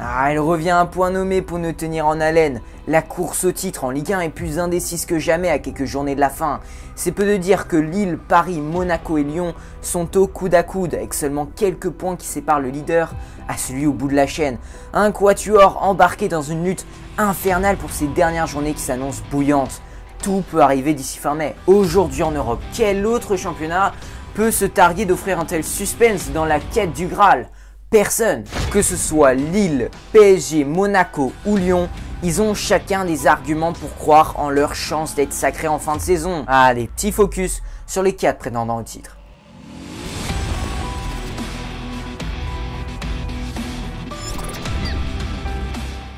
Ah, elle revient à point nommé pour nous tenir en haleine. La course au titre en Ligue 1 est plus indécise que jamais à quelques journées de la fin. C'est peu de dire que Lille, Paris, Monaco et Lyon sont au coude à coude avec seulement quelques points qui séparent le leader à celui au bout de la chaîne. Un quatuor embarqué dans une lutte infernale pour ces dernières journées qui s'annoncent bouillantes. Tout peut arriver d'ici fin mai. Aujourd'hui en Europe, quel autre championnat peut se targuer d'offrir un tel suspense dans la quête du Graal? Personne. Que ce soit Lille, PSG, Monaco ou Lyon, ils ont chacun des arguments pour croire en leur chance d'être sacrés en fin de saison. Allez, petit focus sur les 4 prétendants au titre.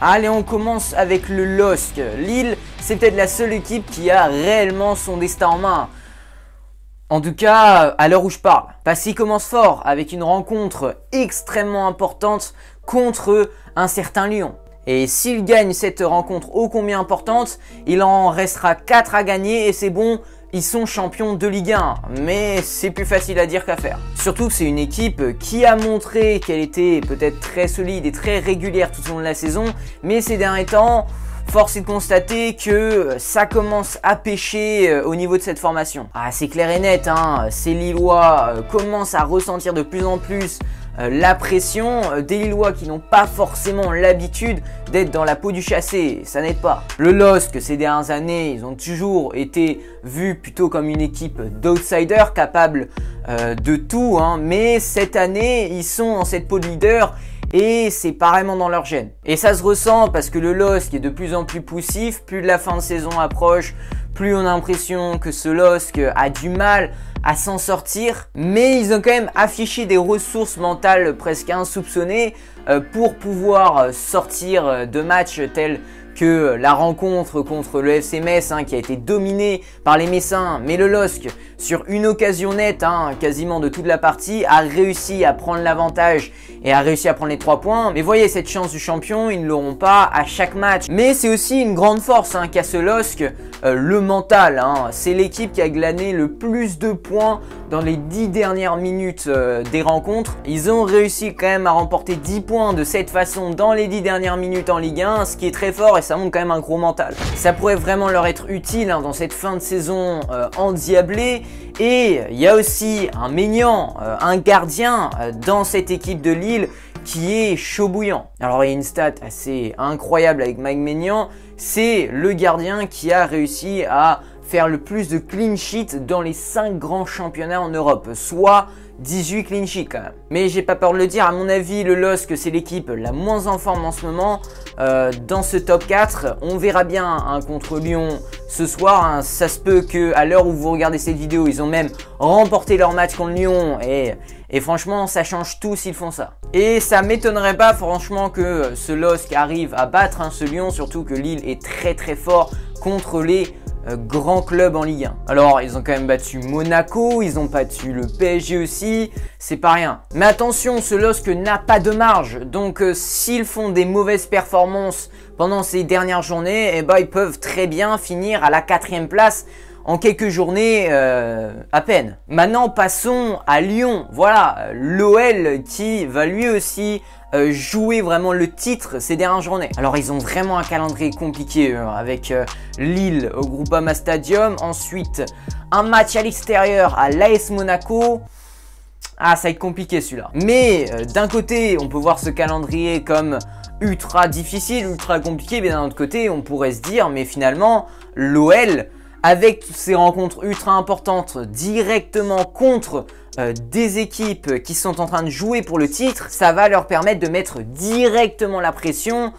Allez, on commence avec le LOSC. Lille, c'est peut-être la seule équipe qui a réellement son destin en main. En tout cas, à l'heure où je parle. Parce qu'il commence fort avec une rencontre extrêmement importante contre un certain Lyon. Et s'il gagne cette rencontre ô combien importante, il en restera 4 à gagner et c'est bon, ils sont champions de Ligue 1. Mais c'est plus facile à dire qu'à faire. Surtout que c'est une équipe qui a montré qu'elle était peut-être très solide et très régulière tout au long de la saison. Mais ces derniers temps, force est de constater que ça commence à pêcher au niveau de cette formation. Ah, c'est clair et net, hein, ces Lillois commencent à ressentir de plus en plus la pression des Lillois qui n'ont pas forcément l'habitude d'être dans la peau du chassé, ça n'aide pas. Le LOSC, ces dernières années, ils ont toujours été vus plutôt comme une équipe d'outsiders capable de tout, hein, mais cette année, ils sont dans cette peau de leader. Et c'est pareillement dans leur gène. Et ça se ressent parce que le LOSC est de plus en plus poussif, plus la fin de saison approche, plus on a l'impression que ce LOSC a du mal à s'en sortir. Mais ils ont quand même affiché des ressources mentales presque insoupçonnées pour pouvoir sortir de matchs tels que la rencontre contre le FC Metz qui a été dominée par les Messins, mais le LOSC sur une occasion nette quasiment de toute la partie a réussi à prendre l'avantage et a réussi à prendre les 3 points. Mais voyez, cette chance du champion, ils ne l'auront pas à chaque match. Mais c'est aussi une grande force qu'a ce LOSC, le mental. C'est l'équipe qui a glané le plus de points dans les 10 dernières minutes des rencontres. Ils ont réussi quand même à remporter 10 points de cette façon dans les 10 dernières minutes en Ligue 1, ce qui est très fort et ça montre quand même un gros mental. Ça pourrait vraiment leur être utile dans cette fin de saison endiablée. Et il y a aussi un Maignan, un gardien dans cette équipe de Lille qui est chaud bouillant. Alors il y a une stat assez incroyable avec Mike Maignan, c'est le gardien qui a réussi à faire le plus de clean sheets dans les 5 grands championnats en Europe, soit 18 clean sheets quand même. Mais j'ai pas peur de le dire, à mon avis, le LOSC c'est l'équipe la moins en forme en ce moment dans ce top 4. On verra bien contre Lyon ce soir. Ça se peut qu'à l'heure où vous regardez cette vidéo, ils ont même remporté leur match contre Lyon et franchement, ça change tout s'ils font ça. Et ça m'étonnerait pas franchement que ce LOSC arrive à battre ce Lyon, surtout que Lille est très très fort contre les grands clubs en Ligue 1. Alors ils ont quand même battu Monaco, ils ont battu le PSG aussi, c'est pas rien. Mais attention, ce LOSC n'a pas de marge, donc s'ils font des mauvaises performances pendant ces dernières journées, ils peuvent très bien finir à la 4e place en quelques journées à peine. Maintenant passons à Lyon, voilà, l'OL qui va lui aussi jouer vraiment le titre ces dernières journées. Alors ils ont vraiment un calendrier compliqué avec Lille au Groupama Stadium, ensuite un match à l'extérieur à l'AS Monaco. Ah, ça va être compliqué celui-là. Mais d'un côté, on peut voir ce calendrier comme ultra difficile, ultra compliqué, mais d'un autre côté, on pourrait se dire, mais finalement, l'OL, avec toutes ces rencontres ultra importantes directement contre des équipes qui sont en train de jouer pour le titre, ça va leur permettre de mettre directement la pression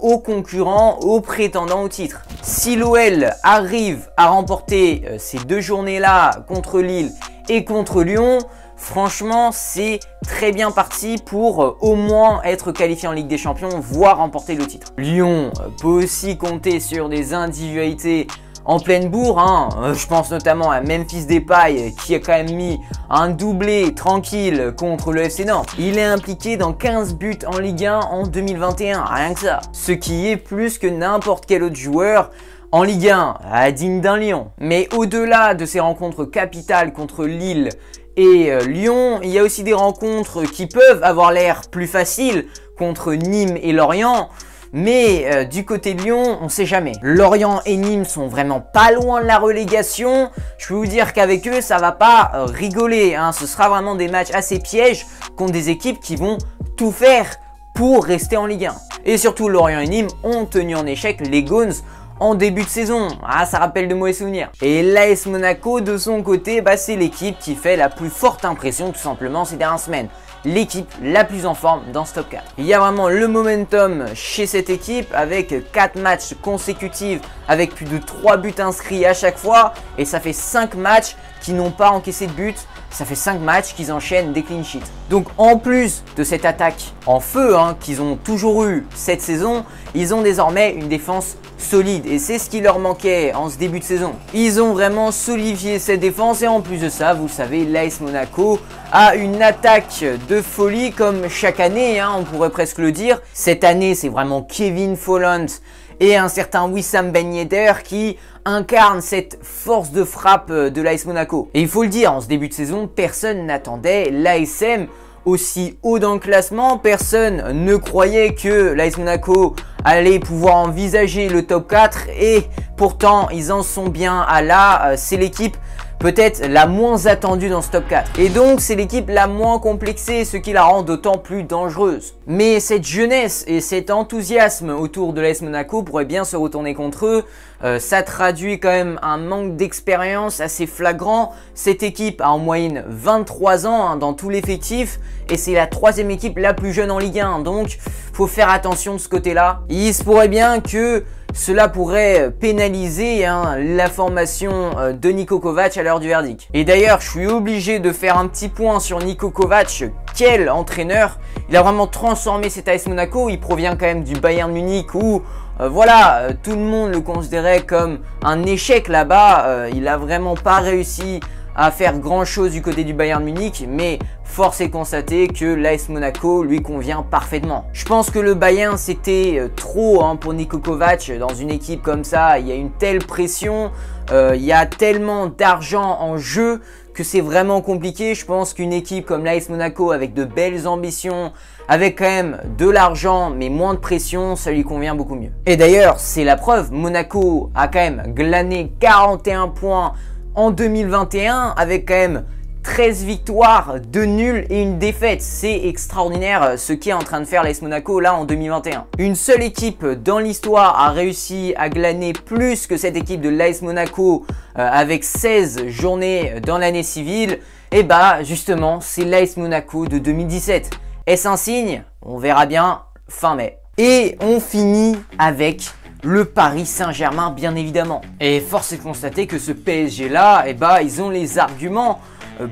aux concurrents, aux prétendants au titre. Si l'OL arrive à remporter ces 2 journées-là contre Lille et contre Lyon, franchement, c'est très bien parti pour au moins être qualifié en Ligue des Champions, voire remporter le titre. Lyon peut aussi compter sur des individualités en pleine bourre, je pense notamment à Memphis Depay qui a quand même mis un doublé tranquille contre le FC Nantes. Il est impliqué dans 15 buts en Ligue 1 en 2021, rien que ça. Ce qui est plus que n'importe quel autre joueur en Ligue 1, digne d'un lion. Mais au-delà de ces rencontres capitales contre Lille et Lyon, il y a aussi des rencontres qui peuvent avoir l'air plus faciles contre Nîmes et Lorient. Mais du côté de Lyon, on sait jamais. Lorient et Nîmes sont vraiment pas loin de la relégation. Je peux vous dire qu'avec eux, ça va pas rigoler, hein. Ce sera vraiment des matchs assez pièges contre des équipes qui vont tout faire pour rester en Ligue 1. Et surtout, Lorient et Nîmes ont tenu en échec les Gaunes en début de saison. Ah, ça rappelle de mauvais souvenirs. Et l'AS Monaco, de son côté, c'est l'équipe qui fait la plus forte impression tout simplement ces dernières semaines. L'équipe la plus en forme dans ce top 4. Il y a vraiment le momentum chez cette équipe avec 4 matchs consécutifs avec plus de 3 buts inscrits à chaque fois. Et ça fait 5 matchs qui n'ont pas encaissé de but. Ça fait 5 matchs qu'ils enchaînent des clean sheets. Donc en plus de cette attaque en feu qu'ils ont toujours eu cette saison, ils ont désormais une défense solide. Et c'est ce qui leur manquait en ce début de saison. Ils ont vraiment solidifié cette défense et en plus de ça, vous le savez, l'AS Monaco a une attaque de folie comme chaque année, on pourrait presque le dire. Cette année, c'est vraiment Kevin Folland et un certain Wissam Ben Yedder qui incarne cette force de frappe de l'AS Monaco. Et il faut le dire, en ce début de saison, personne n'attendait l'ASM aussi haut dans le classement. Personne ne croyait que l'AS Monaco allait pouvoir envisager le top 4 et pourtant ils en sont bien à là. C'est l'équipe peut-être la moins attendue dans ce top 4. Et donc c'est l'équipe la moins complexée, ce qui la rend d'autant plus dangereuse. Mais cette jeunesse et cet enthousiasme autour de l'AS Monaco pourrait bien se retourner contre eux. Ça traduit quand même un manque d'expérience assez flagrant. Cette équipe a en moyenne 23 ans dans tout l'effectif et c'est la 3e équipe la plus jeune en Ligue 1. Donc faut faire attention de ce côté-là. Il se pourrait bien que cela pourrait pénaliser la formation de Niko Kovac à l'heure du verdict. Et d'ailleurs, je suis obligé de faire un petit point sur Niko Kovac. Quel entraîneur! Il a vraiment transformé cet AS Monaco. Il provient quand même du Bayern Munich où tout le monde le considérait comme un échec là-bas. Il a vraiment pas réussi à faire grand chose du côté du Bayern Munich, mais force est de constater que l'AS Monaco lui convient parfaitement. Je pense que le Bayern c'était trop pour Niko Kovac. Dans une équipe comme ça, il y a une telle pression, il y a tellement d'argent en jeu que c'est vraiment compliqué. Je pense qu'une équipe comme l'AS Monaco avec de belles ambitions, avec quand même de l'argent mais moins de pression, ça lui convient beaucoup mieux. Et d'ailleurs, c'est la preuve, Monaco a quand même glané 41 points en 2021 avec quand même 13 victoires, 2 nuls et une défaite. C'est extraordinaire ce qu'est en train de faire l'AS Monaco là en 2021. Une seule équipe dans l'histoire a réussi à glaner plus que cette équipe de l'AS Monaco avec 16 journées dans l'année civile. Et justement, c'est l'AS Monaco de 2017. Est-ce un signe? On verra bien fin mai. Et on finit avec le Paris Saint-Germain, bien évidemment. Et force est de constater que ce PSG là, ils ont les arguments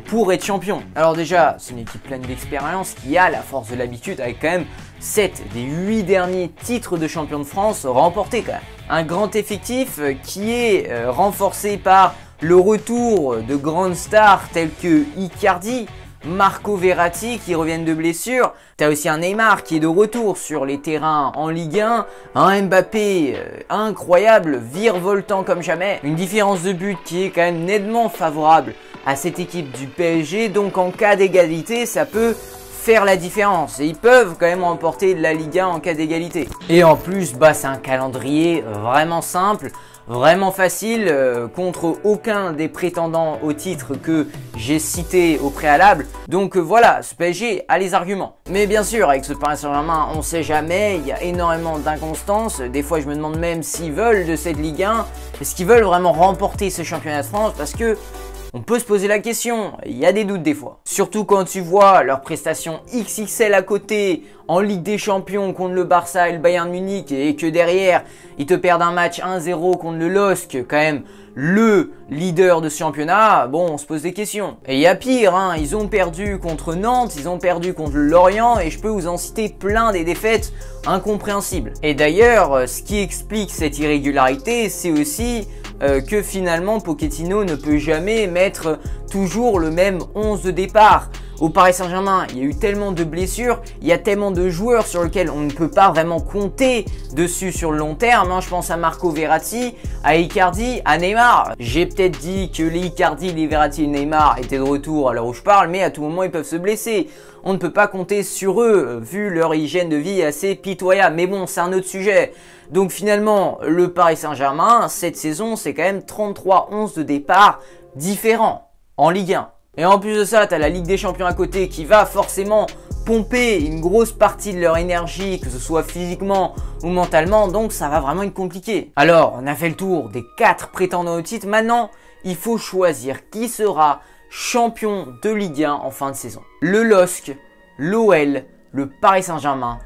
pour être champion. Alors déjà, c'est une équipe pleine d'expérience qui a la force de l'habitude avec quand même 7 des 8 derniers titres de champion de France remportés quand même. Un grand effectif qui est renforcé par le retour de grandes stars telles que Icardi, Marco Verratti qui reviennent de blessure. T'as aussi un Neymar qui est de retour sur les terrains en Ligue 1. Un Mbappé incroyable, virevoltant comme jamais. Une différence de but qui est quand même nettement favorable à cette équipe du PSG. Donc en cas d'égalité, ça peut faire la différence. Et ils peuvent quand même remporter de la Ligue 1 en cas d'égalité. Et en plus, c'est un calendrier vraiment simple. Vraiment facile contre aucun des prétendants au titre que j'ai cité au préalable. Donc voilà, ce PSG a les arguments. Mais bien sûr, avec ce Paris Saint-Germain, on sait jamais, il y a énormément d'inconstances. Des fois, je me demande même s'ils veulent de cette Ligue 1. Est-ce qu'ils veulent vraiment remporter ce championnat de France? Parce que on peut se poser la question, il y a des doutes des fois. Surtout quand tu vois leurs prestations XXL à côté en Ligue des Champions contre le Barça et le Bayern Munich et que derrière, ils te perdent un match 1-0 contre le LOSC, quand même le leader de ce championnat, on se pose des questions. Et il y a pire, ils ont perdu contre Nantes, ils ont perdu contre Lorient et je peux vous en citer plein des défaites incompréhensibles. Et d'ailleurs, ce qui explique cette irrégularité, c'est aussi que finalement Pochettino ne peut jamais mettre toujours le même 11 de départ. au Paris Saint-Germain, il y a eu tellement de blessures, il y a tellement de joueurs sur lesquels on ne peut pas vraiment compter dessus sur le long terme. Hein. Je pense à Marco Verratti, à Icardi, à Neymar. J'ai peut-être dit que les Icardi, les Verratti et Neymar étaient de retour à l'heure où je parle, mais à tout moment ils peuvent se blesser. On ne peut pas compter sur eux, vu leur hygiène de vie assez pitoyable. Mais bon, c'est un autre sujet. Donc finalement, le Paris Saint-Germain, cette saison, c'est quand même 33-11 de départ différents en Ligue 1. Et en plus de ça, tu as la Ligue des Champions à côté qui va forcément pomper une grosse partie de leur énergie, que ce soit physiquement ou mentalement, donc ça va vraiment être compliqué. Alors, on a fait le tour des 4 prétendants au titre. Maintenant, il faut choisir qui sera champion de Ligue 1 en fin de saison. Le LOSC, l'OL, le Paris Saint-Germain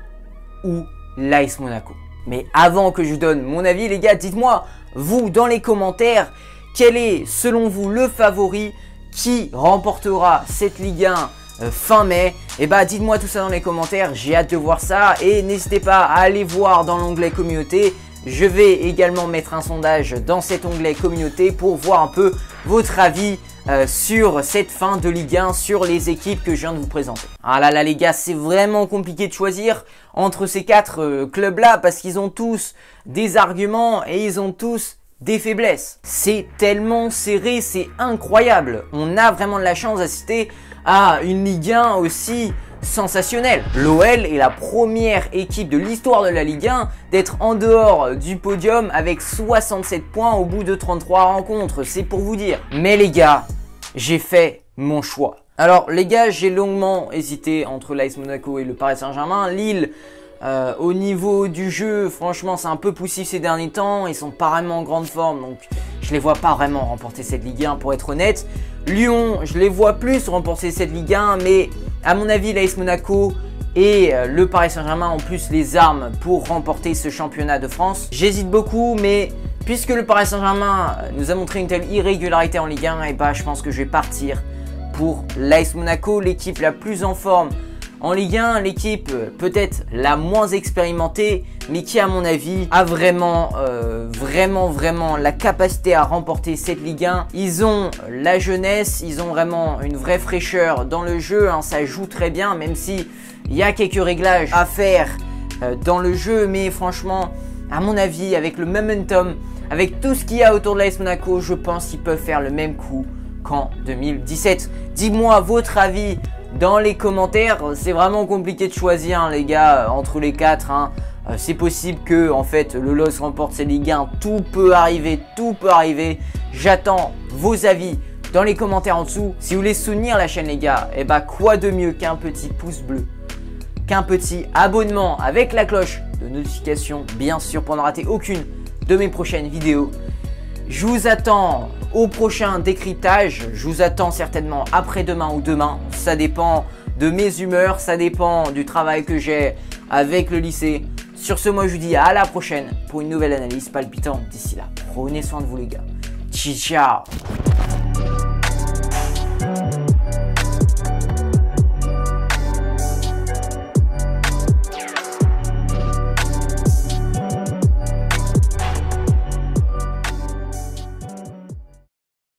ou l'AS Monaco. Mais avant que je donne mon avis, les gars, dites-moi, vous, dans les commentaires, quel est, selon vous, le favori qui remportera cette Ligue 1 fin mai? Et bah, dites-moi tout ça dans les commentaires, j'ai hâte de voir ça. Et n'hésitez pas à aller voir dans l'onglet communauté. Je vais également mettre un sondage dans cet onglet communauté pour voir un peu votre avis sur cette fin de Ligue 1, sur les équipes que je viens de vous présenter. Ah là là les gars, c'est vraiment compliqué de choisir entre ces 4 clubs là parce qu'ils ont tous des arguments et ils ont tous des faiblesses. C'est tellement serré, c'est incroyable. On a vraiment de la chance d'assister à une Ligue 1 aussi sensationnelle. L'OL est la première équipe de l'histoire de la Ligue 1 d'être en dehors du podium avec 67 points au bout de 33 rencontres, c'est pour vous dire. Mais les gars, j'ai fait mon choix. Alors les gars, j'ai longuement hésité entre l'AS Monaco et le Paris Saint-Germain. Lille, au niveau du jeu, franchement c'est un peu poussif ces derniers temps, ils sont pas vraiment en grande forme, donc je les vois pas vraiment remporter cette Ligue 1 pour être honnête. Lyon, je les vois plus remporter cette Ligue 1, mais à mon avis l'AS Monaco et le Paris Saint-Germain ont plus les armes pour remporter ce championnat de France. J'hésite beaucoup, mais puisque le Paris Saint-Germain nous a montré une telle irrégularité en Ligue 1, et bah je pense que je vais partir pour l'AS Monaco, l'équipe la plus en forme en Ligue 1, l'équipe peut-être la moins expérimentée, mais qui à mon avis a vraiment la capacité à remporter cette Ligue 1. Ils ont la jeunesse, ils ont vraiment une vraie fraîcheur dans le jeu, hein, ça joue très bien, même si il y a quelques réglages à faire dans le jeu, mais franchement, à mon avis, avec le momentum, avec tout ce qu'il y a autour de l'AS Monaco, je pense qu'ils peuvent faire le même coup qu'en 2017. Dis-moi votre avis dans les commentaires. C'est vraiment compliqué de choisir hein, les gars, entre les 4 hein. C'est possible que en fait le LOSC remporte cette Ligue 1, tout peut arriver, J'attends vos avis dans les commentaires en dessous. Si vous voulez soutenir la chaîne les gars, et bah quoi de mieux qu'un petit pouce bleu, qu'un petit abonnement avec la cloche de notification, bien sûr, pour ne rater aucune de mes prochaines vidéos. Je vous attends au prochain décryptage, je vous attends certainement après-demain ou demain, ça dépend de mes humeurs, ça dépend du travail que j'ai avec le lycée. Sur ce, moi je vous dis à la prochaine pour une nouvelle analyse palpitante. D'ici là, prenez soin de vous les gars. Ciao.